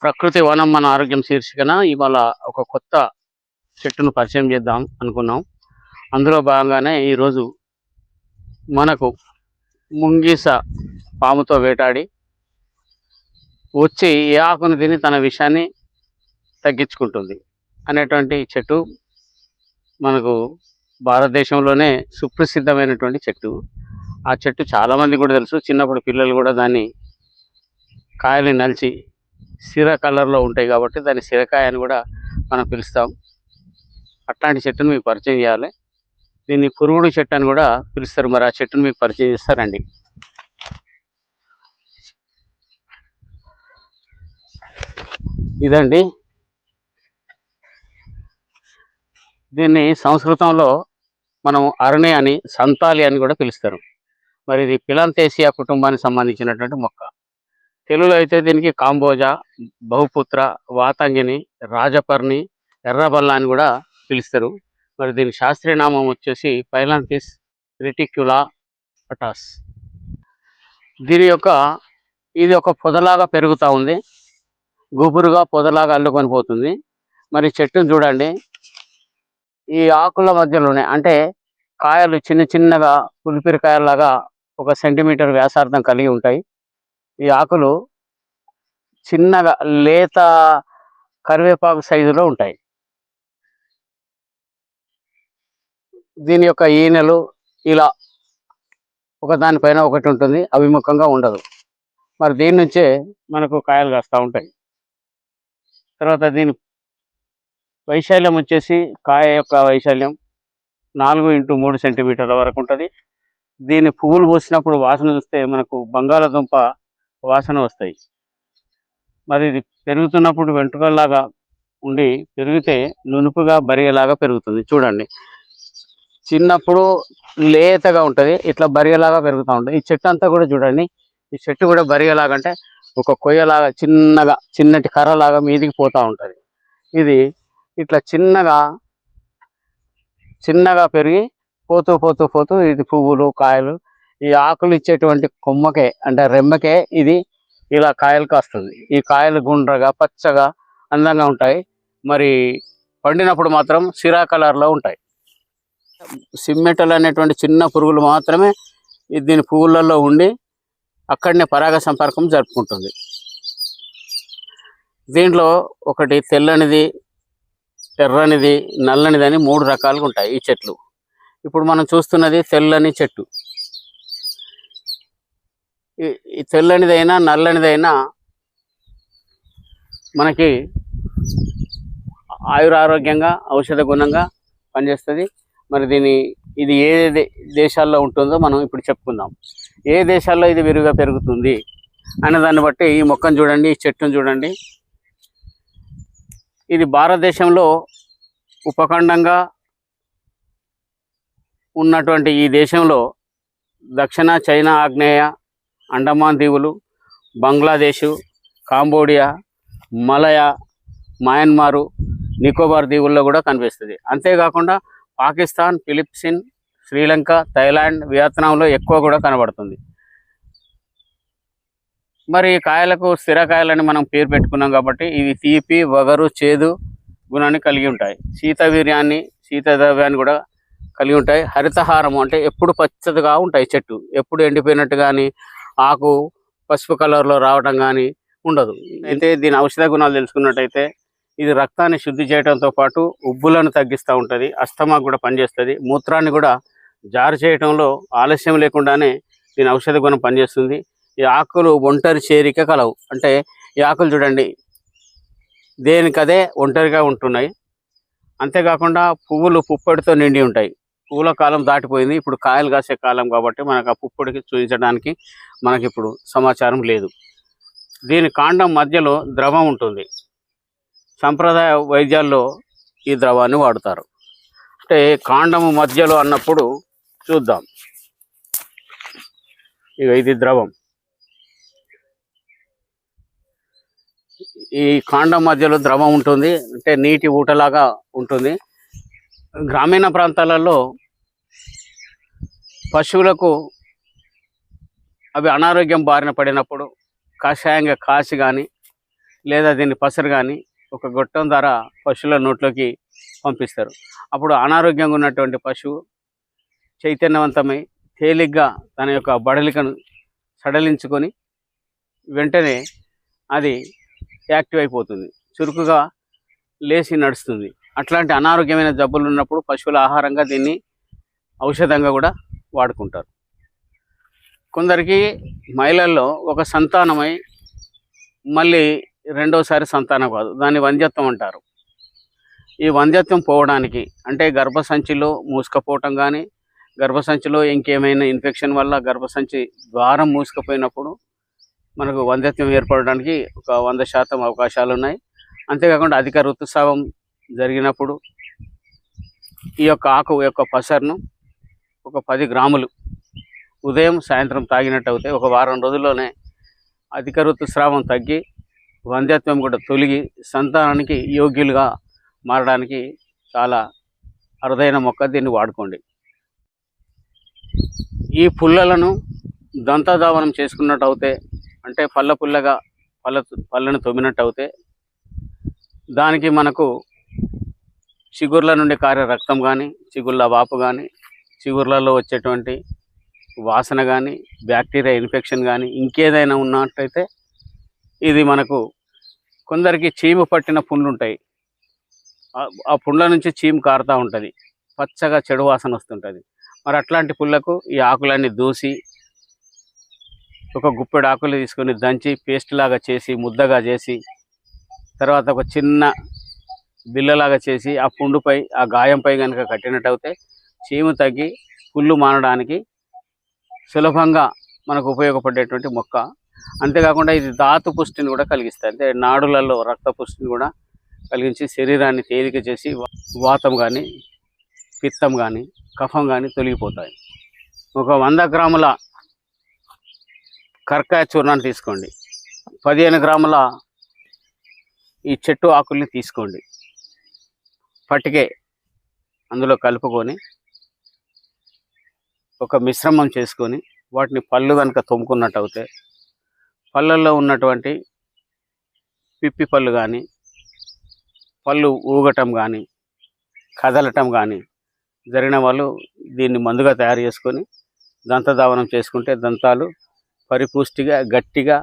ప్రకృతి వనం మన ఆరోగ్యం శీర్షికన ఇవాళ ఒక కొత్త చెట్టును పరిచయం చేద్దాం అనుకున్నాం. అందులో భాగంగానే ఈరోజు మనకు ముంగీస పాముతో వేటాడి వచ్చి ఏ ఆకును తిని తన విషాన్ని తగ్గించుకుంటుంది అనేటువంటి చెట్టు మనకు భారతదేశంలోనే సుప్రసిద్ధమైనటువంటి చెట్టు. ఆ చెట్టు చాలామంది కూడా తెలుసు. చిన్నప్పుడు పిల్లలు కూడా దాన్ని కాయని నలిచి సిర కలర్లో ఉంటాయి కాబట్టి దాన్ని సిరకాయ అని కూడా మనం పిలుస్తాం. అట్లాంటి చెట్టును మీకు పరిచయం చేయాలి. దీన్ని పురుగుడు చెట్టు అని కూడా పిలుస్తారు. మరి ఆ చెట్టును మీకు పరిచయం చేస్తారండి. ఇదండి, దీన్ని సంస్కృతంలో మనం అరణి అని, సంతాలి అని కూడా పిలుస్తారు. మరి ఇది పిలాంతేసియా కుటుంబానికి సంబంధించినటువంటి మొక్క. తెలుగులో అయితే దీనికి కాంబోజా, బహుపుత్ర, వాతంగిని, రాజపర్ణి, ఎర్రబల్ల అని కూడా పిలుస్తారు. మరి దీని శాస్త్రీయ నామం వచ్చేసి పైలాంతిస్ రెటిక్యులా పటాస్. దీని యొక్క ఇది ఒక పొదలాగా పెరుగుతూ ఉంది, గుబురుగా పొదలాగా అల్లుకొని పోతుంది. మరి చెట్టును చూడండి, ఈ ఆకుల మధ్యలోనే అంటే కాయలు చిన్న చిన్నగా పులిపిరికాయలాగా 1 సెంటీమీటర్ వ్యాసార్థం కలిగి ఉంటాయి. ఈ ఆకులు చిన్నగా లేత కరివేపాకు సైజులో ఉంటాయి. దీని యొక్క ఈనెలు ఇలా ఒకదానిపైన ఒకటి ఉంటుంది, అభిముఖంగా ఉండదు. మరి దీని నుంచే మనకు కాయలు కాస్తూ ఉంటాయి. తర్వాత దీని వైశాల్యం వచ్చేసి, కాయ యొక్క వైశాల్యం 4x3 సెంటీమీటర్ల వరకు ఉంటుంది. దీని పువ్వులు పూసినప్పుడు వాసన చూస్తే మనకు బంగాళదుంప వాసన వస్తాయి. మరి ఇది పెరుగుతున్నప్పుడు వెంట్రుకల్లాగా ఉండి పెరిగితే నునుపుగా బరిగేలాగా పెరుగుతుంది. చూడండి, చిన్నప్పుడు లేతగా ఉంటుంది, ఇట్లా బరిగేలాగా పెరుగుతూ ఉంటుంది. ఈ చెట్టు అంతా కూడా చూడండి, ఈ చెట్టు కూడా బరిగేలాగా అంటే ఒక కొయ్యలాగా చిన్నగా చిన్నటి కర్రలాగా మీదికి పోతూ ఉంటుంది. ఇది ఇట్లా చిన్నగా చిన్నగా పెరిగి పోతూ పోతూ పోతూ ఇది పువ్వులు, కాయలు, ఈ ఆకులు ఇచ్చేటువంటి కొమ్మకే అంటే రెమ్మకే ఇది ఇలా కాయలు కాస్తుంది. ఈ కాయలు గుండ్రగా పచ్చగా అందంగా ఉంటాయి. మరి పండినప్పుడు మాత్రం సిరా కలర్లో ఉంటాయి. సిమ్మెటలు అనేటువంటి చిన్న పురుగులు మాత్రమే దీని పువ్వులలో ఉండి అక్కడనే పరాగ సంపర్కం జరుపుకుంటుంది. దీంట్లో ఒకటి తెల్లనిది, ఎర్రనిది, నల్లనిది అని 3 రకాలుగా ఉంటాయి ఈ చెట్లు. ఇప్పుడు మనం చూస్తున్నది తెల్లని చెట్టు. ఈ తెల్లనిదైనా నల్లనిదైనా మనకి ఆయురారోగ్యంగా ఔషధ గుణంగా పనిచేస్తుంది. మరి ఇది ఏ దేశాల్లో ఉంటుందో మనం ఇప్పుడు చెప్పుకుందాం. ఏ దేశాల్లో ఇది విరివిగా పెరుగుతుంది అనే దాన్ని బట్టి ఈ మొక్కను చూడండి, ఈ చెట్టును చూడండి. ఇది భారతదేశంలో ఉపఖండంగా ఉన్నటువంటి ఈ దేశంలో దక్షిణ చైనా, ఆగ్నేయ అండమాన్ దీవులు, బంగ్లాదేశు, కాంబోడియా, మలయా, మయన్మారు, నికోబార్ దీవుల్లో కూడా కనిపిస్తుంది. అంతేకాకుండా పాకిస్తాన్, ఫిలిప్పీన్స్, శ్రీలంక, థాయిలాండ్, వియత్నాంలో ఎక్కువ కూడా కనబడుతుంది. మరి కాయలకు స్థిరకాయలని మనం పేరు పెట్టుకున్నాం కాబట్టి ఇవి తీపి, వగరు, చేదు గుణాన్ని కలిగి ఉంటాయి. శీతవీర్యాన్ని, శీతద్రవ్యాన్ని కూడా కలిగి ఉంటాయి. హరితహారము అంటే ఎప్పుడు పచ్చగా ఉంటాయి. చెట్టు ఎప్పుడు ఎండిపోయినట్టు కానీ ఆకు పసుపు కలర్లో రావడం కానీ ఉండదు. అయితే దీని ఔషధ గుణాలు తెలుసుకున్నట్టయితే ఇది రక్తాన్ని శుద్ధి చేయడంతో పాటు ఉబ్బులను తగ్గిస్తూ ఉంటుంది, అస్తమా కూడా పనిచేస్తుంది, మూత్రాన్ని కూడా జారు చేయడంలో ఆలస్యం లేకుండానే దీని ఔషధ గుణం పనిచేస్తుంది. ఈ ఆకులు ఒంటరి చేరిక కలవు. అంటే ఈ ఆకులు చూడండి దేనికదే ఒంటరిగా ఉంటున్నాయి. అంతేకాకుండా పువ్వులు పుప్పొడితో నిండి ఉంటాయి. పువ్వుల కాలం దాటిపోయింది, ఇప్పుడు కాయలు కాసే కాలం కాబట్టి మనకు ఆ పుప్పొడికి చూపించడానికి మనకి ఇప్పుడు సమాచారం లేదు. దీని కాండం మధ్యలో ద్రవం ఉంటుంది. సంప్రదాయ వైద్యాల్లో ఈ ద్రవాన్ని వాడుతారు. అంటే కాండము మధ్యలో అన్నప్పుడు చూద్దాం. ఇది ద్రవం. ఈ కాండం మధ్యలో ద్రవం ఉంటుంది, అంటే నీటి ఊటలాగా ఉంటుంది. గ్రామీణ ప్రాంతాలలో పశువులకు అవి అనారోగ్యం బారిన పడినప్పుడు కషాయంగా కాసి కానీ లేదా దీన్ని పసరు కానీ ఒక గొట్టం ద్వారా పశువుల నోట్లోకి పంపిస్తారు. అప్పుడు అనారోగ్యంగా ఉన్నటువంటి పశువు చైతన్యవంతమై తేలిగ్గా తన యొక్క బడలికను సడలించుకొని వెంటనే అది యాక్టివ్ అయిపోతుంది, చురుకుగా లేచి నడుస్తుంది. అట్లాంటి అనారోగ్యమైన జబ్బులు ఉన్నప్పుడు పశువుల ఆహారంగా దీన్ని ఔషధంగా కూడా వాడుకుంటారు. కొందరికి మహిళల్లో ఒక సంతానమై మళ్ళీ రెండోసారి సంతానం కాదు, దాన్ని వంధ్యత్వం అంటారు. ఈ వంధ్యత్వం పోవడానికి అంటే గర్భసంచిలో మూసుకపోవటం కానీ, గర్భసంచిలో ఇంకేమైనా ఇన్ఫెక్షన్ వల్ల గర్భసంచి ద్వారం మూసుకుపోయినప్పుడు మనకు వంధ్యత్వం ఏర్పడడానికి ఒక 100% అవకాశాలు ఉన్నాయి. అంతేకాకుండా అధిక ఋతుస్రావం జరిగినప్పుడు ఈ యొక్క ఆకు యొక్క పసరును ఒక 10 గ్రాములు ఉదయం సాయంత్రం తాగినట్టు అవుతాయి. ఒక వారం రోజుల్లోనే అధిక ఋతుస్రావం తగ్గి వంధ్యత్వం కూడా తొలగి సంతానానికి యోగ్యులుగా మారడానికి చాలా అరుదైన మొక్క. దీన్ని వాడుకోండి. ఈ పుల్లలను దంతధావనం చేసుకున్నట్టు అవుతే అంటే పుల్లగా పళ్ళను తొమ్మినట్టు అవుతే దానికి మనకు చిగుర్ల నుండి కారే రక్తం కానీ, చిగుర్ల వాపు కానీ, చిగుర్లలో వచ్చేటువంటి వాసన కానీ, బ్యాక్టీరియా ఇన్ఫెక్షన్ కానీ ఇంకేదైనా ఉన్నట్టయితే ఇది మనకు కొందరికి చీము పట్టిన పుండ్లు ఉంటాయి. ఆ పుండ్ల నుంచి చీము కారుతూ ఉంటుంది, పచ్చగా చెడు వాసన వస్తుంటుంది. మరి అట్లాంటి పుల్లకు ఈ ఆకులన్నీ దూసి ఒక గుప్పెడు ఆకులు తీసుకొని దంచి పేస్ట్ లాగా చేసి ముద్దగా చేసి తర్వాత ఒక చిన్న బిల్లలాగా చేసి ఆ పుండుపై ఆ గాయంపై కనుక కట్టినట్టు అయితే చీము తగ్గి పుళ్ళు మానడానికి సులభంగా మనకు ఉపయోగపడేటువంటి మొక్క. అంతేకాకుండా ఇది ధాతు పుష్టిని కూడా కలిగిస్తుంది. అంటే నాడులలో రక్త పుష్టిని కూడా కలిగించి శరీరాన్ని తేలిక చేసి వాతం కానీ, పిత్తం కానీ, కఫం కానీ తొలగిపోతాయి. ఒక 100 గ్రాముల కర్కాయ చూర్ణాన్ని తీసుకోండి. 15 గ్రాముల ఈ చెట్టు ఆకుల్ని తీసుకోండి. పట్టికే అందులో కలుపుకొని ఒక మిశ్రమం చేసుకొని వాటిని పళ్ళు కనుక తోముకున్నట్టు అవుతే పళ్ళల్లో ఉన్నటువంటి పిప్పి పళ్ళు కానీ, పళ్ళు ఊగటం కానీ, కదలటం కానీ జరిగిన వాళ్ళు దీన్ని మందుగా తయారు చేసుకొని దంతధావనం చేసుకుంటే దంతాలు పరిపుష్టిగా గట్టిగా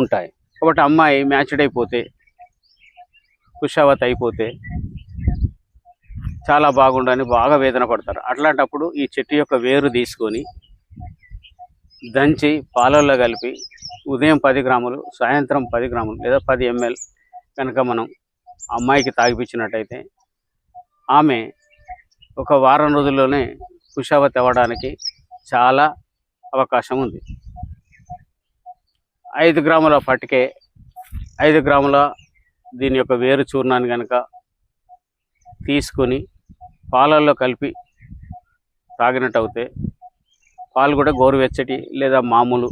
ఉంటాయి. కాబట్టి అమ్మాయి మ్యాచ్డ్ అయిపోతే, కుషావత్ అయిపోతే చాలా బాగుండని బాగా వేదన పడతారు. అట్లాంటప్పుడు ఈ చెట్టు యొక్క వేరు తీసుకొని దంచి పాలల్లో కలిపి ఉదయం 10 గ్రాములు, సాయంత్రం 10 గ్రాములు లేదా 10 ml కనుక మనం అమ్మాయికి తాగిపించినట్టయితే ఆమె ఒక వారం రోజుల్లోనే కుషావత్ అవ్వడానికి చాలా అవకాశం ఉంది. 5 గ్రాముల పట్టికే 5 గ్రాముల దీని యొక్క వేరు చూర్ణాన్ని కనుక తీసుకొని పాలల్లో కలిపి తాగినట్టు అవుతే పాలు కూడా గోరువెచ్చటి లేదా మామూలు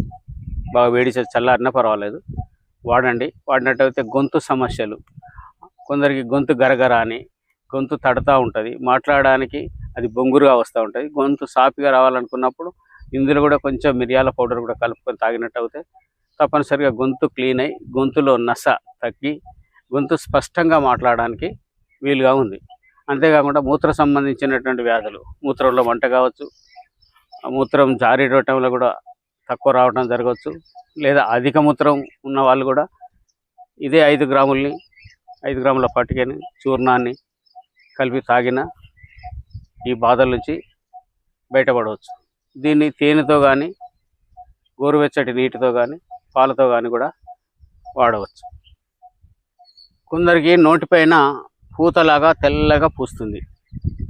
బాగా వేడి చేసి చల్లారినా పర్వాలేదు వాడండి. వాడినట్టయితే గొంతు సమస్యలు, కొందరికి గొంతు గరగర అని గొంతు తడుతూ ఉంటుంది, మాట్లాడడానికి అది బొంగురుగా వస్తూ ఉంటుంది. గొంతు సాఫీగా రావాలనుకున్నప్పుడు ఇందులో కూడా కొంచెం మిరియాల పౌడర్ కూడా కలుపుకొని తాగినట్టు అవుతే తప్పనిసరిగా గొంతు క్లీన్ అయ్యి గొంతులో నస తగ్గి గొంతు స్పష్టంగా మాట్లాడడానికి వీలుగా ఉంది. అంతేకాకుండా మూత్ర సంబంధించినటువంటి వ్యాధులు, మూత్రంలో మంట కావచ్చు, మూత్రం జారిడటంలో కూడా తక్కువ రావడం జరగవచ్చు, లేదా అధిక మూత్రం ఉన్న వాళ్ళు కూడా ఇదే 5 గ్రాముల పట్టికని చూర్ణాన్ని కలిపి తాగిన ఈ బాధల నుంచి బయటపడవచ్చు. దీన్ని తేనెతో కానీ, గోరువెచ్చటి నీటితో కానీ, పాలతో కానీ కూడా వాడవచ్చు. కొందరికి నోటిపైన పూతలాగా తెల్లగా పూస్తుంది,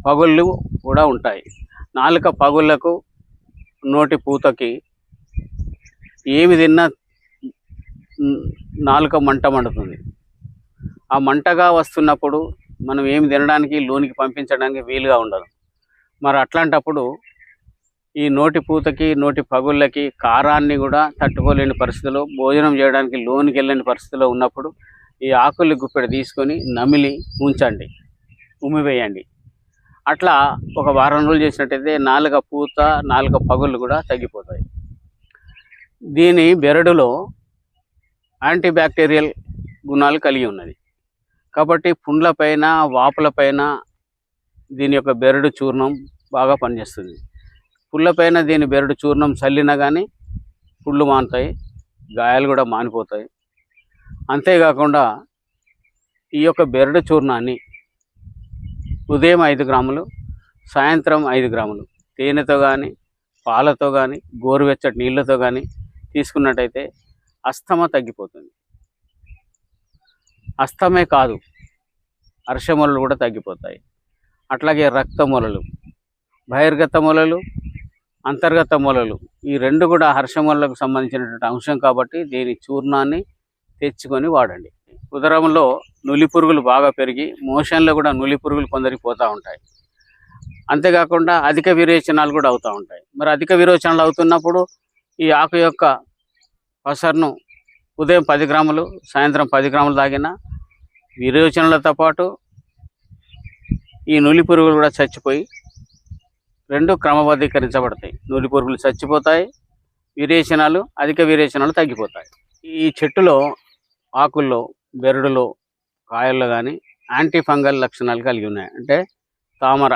పగుళ్ళు కూడా ఉంటాయి. నాలుక పగుళ్ళకు, నోటి పూతకి ఏమి తిన్నా నాలుక మంట మండుతుంది. ఆ మంటగా వస్తున్నప్పుడు మనం ఏమి తినడానికి లోనికి పంపించడానికి వీలుగా ఉండదు. మరి అట్లాంటప్పుడు ఈ నోటి పూతకి, నోటి పగుళ్ళకి, కారాన్ని కూడా తట్టుకోలేని పరిస్థితిలో, భోజనం చేయడానికి లోనికి వెళ్ళని పరిస్థితిలో ఉన్నప్పుడు ఈ ఆకుల్ని గుప్పెడు తీసుకొని నమిలి ఉంచండి, ఉమ్మివేయండి. అట్లా ఒక వారం రోజులు చేసినట్టయితే నాలుక పూత, నాలుక పగుళ్ళు కూడా తగ్గిపోతాయి. దీని బెరడులో యాంటీబ్యాక్టీరియల్ గుణాలు కలిగి ఉన్నది. కాబట్టి పుండ్లపైన వాపులపైన దీని యొక్క బెరడు చూర్ణం బాగా పనిచేస్తుంది. పుళ్ళపైన దీని బెరడు చూర్ణం చల్లినా కానీ పుళ్ళు మానుతాయి, గాయాలు కూడా మానిపోతాయి. అంతేకాకుండా ఈ యొక్క బెరడు చూర్ణాన్ని ఉదయం 5 గ్రాములు, సాయంత్రం 5 గ్రాములు తేనెతో కానీ పాలతో కానీ గోరువెచ్చటి నీళ్ళతో కానీ తీసుకున్నట్టయితే అస్తమ తగ్గిపోతుంది. అస్తమే కాదు, అర్షమొలలు కూడా తగ్గిపోతాయి. అట్లాగే రక్త మొలలు, బహిర్గత మొలలు, అంతర్గత మొలలు ఈ రెండు కూడా హర్షమొలలకు సంబంధించినటువంటి అంశం కాబట్టి దీని చూర్ణాన్ని తెచ్చుకొని వాడండి. ఉదరంలో నులి పురుగులు బాగా పెరిగి మోషన్లో కూడా నులి పురుగులు కొందరికి పోతూ ఉంటాయి. అంతేకాకుండా అధిక విరేచనాలు కూడా అవుతూ ఉంటాయి. మరి అధిక విరోచనాలు అవుతున్నప్పుడు ఈ ఆకు యొక్క పసరును ఉదయం 10 గ్రాములు, సాయంత్రం 10 గ్రాములు తాగిన విరోచనలతో పాటు ఈ నులి పురుగులు కూడా చచ్చిపోయి రెండు క్రమబద్ధీకరించబడతాయి. నులి పురుగులు చచ్చిపోతాయి, విరేచనాలు, అధిక విరేచనాలు తగ్గిపోతాయి. ఈ చెట్టులో ఆకుల్లో, బెరడులో, కాయల్లో కానీ యాంటీ ఫంగల్ లక్షణాలు కలిగి ఉన్నాయి. అంటే తామర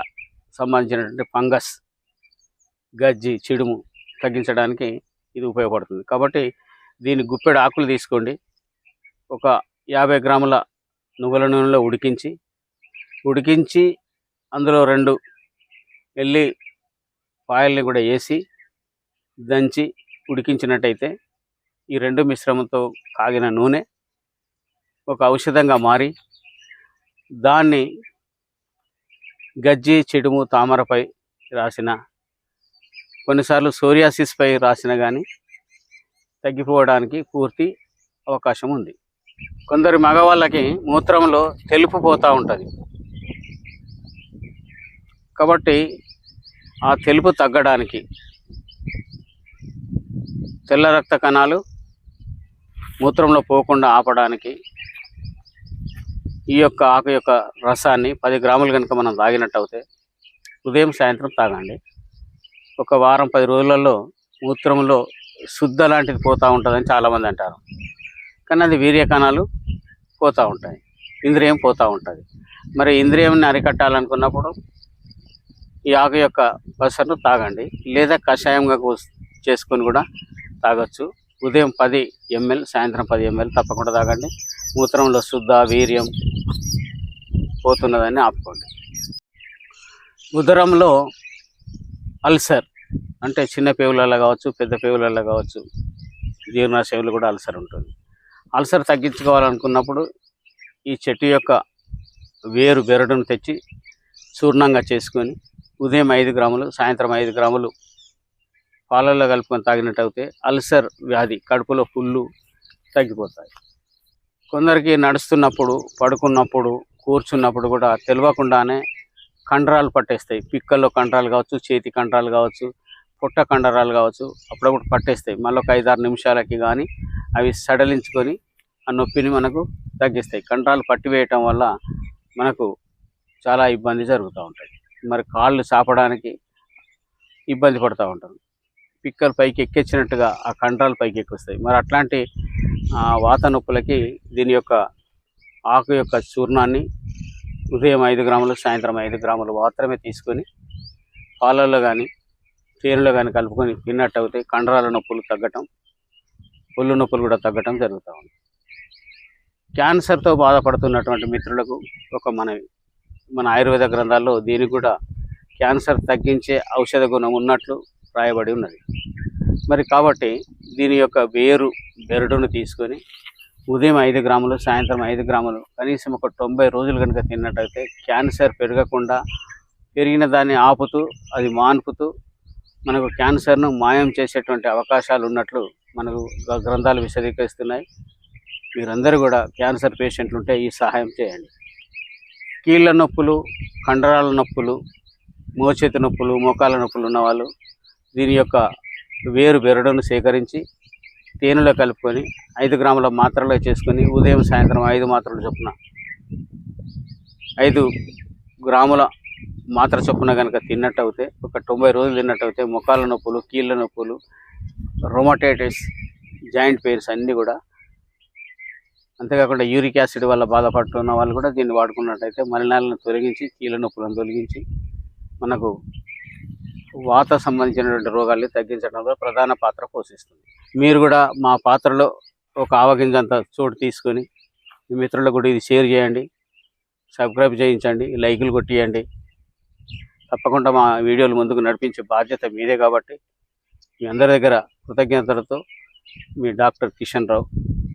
సంబంధించినటువంటి ఫంగస్, గజ్జి, చిడుము తగ్గించడానికి ఇది ఉపయోగపడుతుంది. కాబట్టి దీని గుప్పెడు ఆకులు తీసుకోండి, ఒక 50 గ్రాముల నువ్వుల నూనెలో ఉడికించి అందులో 2 ఎల్లి పాయల్ని కూడా వేసి దంచి ఉడికించినట్టయితే ఈ 2 మిశ్రమంతో కాగిన నూనె ఒక ఔషధంగా మారి దాన్ని గజ్జి, చెడుము, తామరపై రాసిన, కొన్నిసార్లు సోరియాసిస్ పై రాసిన కానీ తగ్గిపోవడానికి పూర్తి అవకాశం ఉంది. కొందరు మగవాళ్ళకి మూత్రంలో తెలుపు పోతూ ఉంటుంది. కాబట్టి ఆ తెలుపు తగ్గడానికి, తెల్ల రక్త కణాలు మూత్రంలో పోకుండా ఆపడానికి ఈ యొక్క ఆకు యొక్క రసాన్ని 10 గ్రాములు కనుక మనం తాగినట్టు అయితే ఉదయం సాయంత్రం తాగండి. ఒక వారం 10 రోజులలో మూత్రంలో శుద్ధ లాంటిది పోతూ ఉంటుందని చాలామంది అంటారు. కానీ అది వీర్య కణాలు పోతూ ఉంటాయి, ఇంద్రియం పోతూ ఉంటుంది. మరి ఇంద్రియంని అరికట్టాలనుకున్నప్పుడు ఈ ఆకు యొక్క పసరును తాగండి, లేదా కషాయంగా చేసుకొని కూడా తాగొచ్చు. ఉదయం 10 ml, సాయంత్రం 10 ml తప్పకుండా తాగండి. మూత్రంలో శుద్ధ, వీర్యం పోతున్నదని ఆపుకోండి. ఉదరంలో అల్సర్ అంటే చిన్న పేగులలో కావచ్చు, పెద్ద పేగులలో కావచ్చు, జీర్ణాశయంలో కూడా అల్సర్ ఉంటుంది. అల్సర్ తగ్గించుకోవాలనుకున్నప్పుడు ఈ చెట్టు యొక్క బెరడును తెచ్చి చూర్ణంగా చేసుకొని ఉదయం 5 గ్రాములు, సాయంత్రం 5 గ్రాములు పాలల్లో కలుపుకొని తాగినట్టు అయితే అల్సర్ వ్యాధి, కడుపులో పుళ్ళు తగ్గిపోతాయి. కొందరికి నడుస్తున్నప్పుడు, పడుకున్నప్పుడు, కూర్చున్నప్పుడు కూడా తెలియకుండానే కండరాలు పట్టేస్తాయి. పిక్కల్లో కండరాలు కావచ్చు, చేతి కండరాలు కావచ్చు, పొట్ట కండరాలు కావచ్చు, అప్పుడప్పుడు పట్టేస్తాయి. మళ్ళీ ఒక 5-6 నిమిషాలకి కానీ అవి సడలించుకొని ఆ నొప్పిని మనకు తగ్గిస్తాయి. కండరాలు పట్టివేయటం వల్ల మనకు చాలా ఇబ్బంది జరుగుతూ ఉంటుంది. మరి కాళ్ళు చాపడానికి ఇబ్బంది పడుతూ ఉంటాం. పిక్కలు పైకి ఎక్కించినట్టుగా ఆ కండరాలు పైకి ఎక్కిస్తాయి. మరి అట్లాంటి వాత నొప్పులకి దీని యొక్క ఆకు యొక్క చూర్ణాన్ని ఉదయం 5 గ్రాములు, సాయంత్రం 5 గ్రాములు మాత్రమే తీసుకొని పాలల్లో కానీ తేనెలో కానీ కలుపుకొని తిన్నట్టు అయితే కండరాల నొప్పులు తగ్గటం, ఒళ్ళు నొప్పులు కూడా తగ్గటం జరుగుతూ ఉంది. క్యాన్సర్తో బాధపడుతున్నటువంటి మిత్రులకు ఒక మనవి, మన ఆయుర్వేద గ్రంథాల్లో దీనికి కూడా క్యాన్సర్ తగ్గించే ఔషధ గుణం ఉన్నట్లు రాయబడి ఉన్నది. మరి కాబట్టి దీని యొక్క బెరడును తీసుకొని ఉదయం 5 గ్రాములు, సాయంత్రం 5 గ్రాములు కనీసం ఒక 90 రోజులు కనుక తిన్నట్టయితే క్యాన్సర్ పెరగకుండా, పెరిగిన దాన్ని ఆపుతూ, అది మాన్పుతూ మనకు క్యాన్సర్ను మాయం చేసేటువంటి అవకాశాలు ఉన్నట్లు మనకు గ్రంథాలు విశదీకరిస్తున్నాయి. మీరందరూ కూడా క్యాన్సర్ పేషెంట్లు ఉంటే ఈ సహాయం చేయండి. కీళ్ళ నొప్పులు, కండరాల నొప్పులు, మోచేతి నొప్పులు, మోకాల నొప్పులు ఉన్నవాళ్ళు దీని యొక్క బెరడును సేకరించి తేనెలో కలుపుకొని 5 గ్రాముల మాత్రలో చేసుకొని ఉదయం సాయంత్రం 5 మాత్రలు చొప్పున 5 గ్రాముల మాత్ర చొప్పున కనుక తిన్నట్టు అయితే ఒక 90 రోజులు తిన్నట్టు అయితే మోకాల నొప్పులు, కీళ్ళ నొప్పులు, రొమటైటిస్, జాయింట్ పెయిన్స్ అన్నీ కూడా అంతేకాకుండా యూరిక్ యాసిడ్ వల్ల బాధపడుతున్న వాళ్ళు కూడా దీన్ని వాడుకున్నట్టయితే మలినాలను తొలగించి కీళ్ళ నొప్పులను తొలగించి మనకు వాత సంబంధించినటువంటి రోగాల్ని తగ్గించడంలో ప్రధాన పాత్ర పోషిస్తుంది. మీరు కూడా మా పాత్రలో ఒక ఆవగింజంత చోటు తీసుకొని మీ మిత్రులకు కూడా ఇది షేర్ చేయండి, సబ్స్క్రైబ్ చేయించండి, లైకులు కొట్టియండి. తప్పకుండా మా వీడియోలు ముందుకు నడిపించే బాధ్యత మీదే కాబట్టి మీ అందరి దగ్గర కృతజ్ఞతలతో మీ డాక్టర్ కిషన్ రావు.